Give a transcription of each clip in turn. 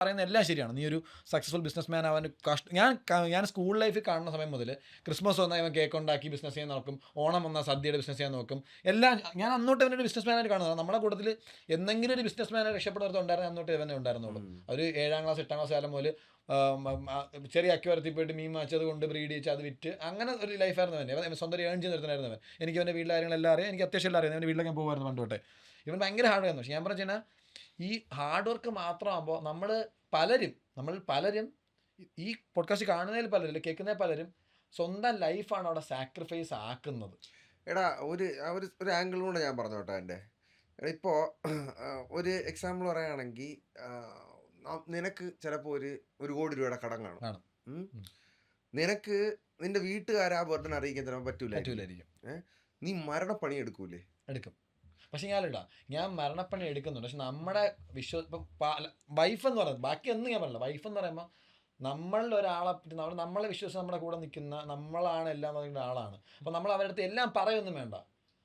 പറയുന്നത് എല്ലാം ശരിയാണ്. നീ ഒരു സക്സസ്ഫുൾ ബിസിനസ് മാൻ ആവാൻ ഞാൻ സ്കൂൾ ലൈഫിൽ കാണുന്ന സമയം മുതൽ ക്രിസ്മസ് വന്നാൽ ഇവൻ കേക്ക് ഉണ്ടാക്കി ബിസിനസ് ചെയ്യാൻ നോക്കും, ഓണം വന്നാൽ സദ്യയുടെ ബിസിനസ് ചെയ്യാൻ നോക്കും, എല്ലാം ഞാൻ അന്നോട്ട് ഇവനൊരു ബിസിനസ് മാനായിട്ട് കാണുന്നത്. നമ്മുടെ കൂട്ടത്തിൽ എന്തെങ്കിലും ഒരു ബിസിനസ് മാനെ രക്ഷപ്പെടുന്നത് ഉണ്ടായിരുന്നു, അന്നോട്ട് ഇവനെ ഉണ്ടായിരുന്നുള്ളൂ. ഒരു 7ാം ക്ലാസ് 8ാം ക്ലാസ് കാലം മുതൽ ചെറിയ അക്വേറിയത്തിൽ പോയിട്ട് മീൻ വാങ്ങിച്ചത് കൊണ്ട് ബ്രീഡ് ചെയ്ത് അത് വിറ്റ് അങ്ങനെ ഒരു ലൈഫായിരുന്നു അവൻ സ്വന്തം ഏൺ ചെയ്ത് നിർത്തുന്നായിരുന്നു അവൻ. എനിക്ക് അവൻ്റെ വീട്ടിലെ കാര്യങ്ങളെല്ലാം അറിയാം, എനിക്ക് അത്യാവശ്യം എല്ലാം അറിയാം. അവൻ്റെ വീട്ടിലൊക്കെ ഞാൻ പോകുമായിരുന്നു പണ്ട് തൊട്ടേ. ഇവൻ ഭയങ്കര ഹാർഡ് ആയിരുന്നു. പക്ഷേ ഞാൻ പറഞ്ഞു കഴിഞ്ഞാൽ ഈ ഹാർഡ് വർക്ക് മാത്രമാകുമ്പോൾ നമ്മൾ പലരും ഈ പോഡ്കാസ്റ്റ് കാണുന്നതിൽ പലരും കേൾക്കുന്നതിൽ പലരും സ്വന്തം ലൈഫാണ് അവിടെ സാക്രിഫൈസ് ആക്കുന്നത്. എടാ ഒരു ആംഗിൾ കൊണ്ട് ഞാൻ പറഞ്ഞോട്ടെ. എൻ്റെ ഇപ്പോൾ ഒരു എക്സാമ്പിൾ പറയുകയാണെങ്കിൽ നിനക്ക് ചിലപ്പോൾ ഒരു കോടി രൂപയുടെ കടം കാണും. നിനക്ക് നിന്റെ വീട്ടുകാർ ആ ബർഡൻ അറിയിക്കാൻ ചിലപ്പോൾ പറ്റൂലായിരിക്കും. നീ മരണപ്പണി എടുക്കൂലേ? എടുക്കും. പക്ഷെ ഞാൻ മരണപ്പണി എടുക്കുന്നുണ്ട്. പക്ഷെ നമ്മുടെ ഇപ്പം വൈഫ് എന്ന് പറയുന്നത് ബാക്കിയൊന്നും ഞാൻ പറഞ്ഞില്ല. വൈഫ് എന്ന് പറയുമ്പോൾ നമ്മളിൽ ഒരാളെ പറ്റി നമ്മളെ വിശ്വസിച്ച് നമ്മുടെ കൂടെ നിൽക്കുന്ന നമ്മളാണ് എല്ലാം പറയുന്ന ആളാണ്. അപ്പോൾ നമ്മൾ അവരുടെ അടുത്ത് എല്ലാം പറയൊന്നും വേണ്ട.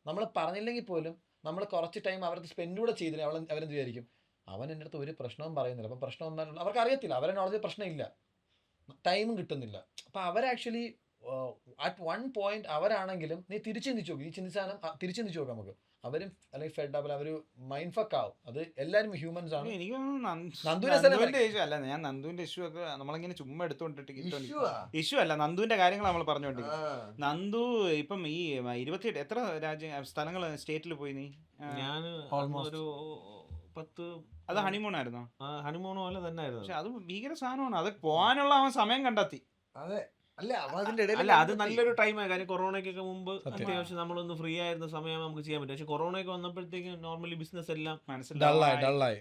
നമ്മൾ പറഞ്ഞില്ലെങ്കിൽ പോലും നമ്മൾ കുറച്ച് ടൈം അവരുടെ സ്പെൻഡ് കൂടെ ചെയ്തില്ല അവരെന്ത് വിചാരിക്കും, അവൻ എൻ്റെ അടുത്ത് ഒരു പ്രശ്നവും പറയുന്നില്ല. അപ്പം പ്രശ്നം എന്താണെന്ന് അവർക്ക് അറിയത്തില്ല. അവരെ നോളജ് പ്രശ്നമില്ല, ടൈമും കിട്ടുന്നില്ല. അപ്പം അവരാക്ച്വലി അറ്റ് വൺ പോയിന്റ് അവരാണെങ്കിലും നീ തിരിച്ചു ചിന്തിച്ചു നോക്കും. ഈ ചിന്തിച്ചാലും തിരിച്ചു ചിന്തിച്ചു നോക്കാം നമുക്ക്. അവരും അല്ലെങ്കിൽ ഫെഡ് അപ്പ് അവർ മൈൻഡ് ഫക്ക് ആവും. അത് എല്ലാവരും ഹ്യൂമൻസ് ആണ്. എനിക്ക് അല്ല, ഞാൻ നന്ദുവിന്റെ ഇഷ്യൂ ഒക്കെ നമ്മളിങ്ങനെ ചുമ്മാ എടുത്തോണ്ടിട്ട് ഇഷ്യൂ അല്ല, നന്ദുവിന്റെ കാര്യങ്ങൾ നമ്മൾ പറഞ്ഞോണ്ടിരിക്കും. നന്ദു ഇപ്പം ഈ 28 എത്ര സ്ഥലങ്ങൾ സ്റ്റേറ്റിൽ പോയി നീ? ഞാൻ ഒരു 10. അത് ഹണിമൂൺ ആയിരുന്നോ? ഹണിമൂൺ പോലെ തന്നെ ആയിരുന്നു. പക്ഷെ അത് ഭീകര സാധനമാണ്. അത് പോകാനുള്ള അവൻ സമയം കണ്ടെത്തി. അതെ, അല്ല അത് നല്ലൊരു ടൈമാണ്. കാര്യം കൊറോണയ്ക്കൊക്കെ മുമ്പ് അത്യാവശ്യം നമ്മളൊന്ന് ഫ്രീ ആയിരുന്ന സമയം നമുക്ക് ചെയ്യാൻ പറ്റും. പക്ഷെ കൊറോണയൊക്കെ വന്നപ്പോഴത്തേക്കും നോർമലി ബിസിനസ് എല്ലാം ഡള്ളായി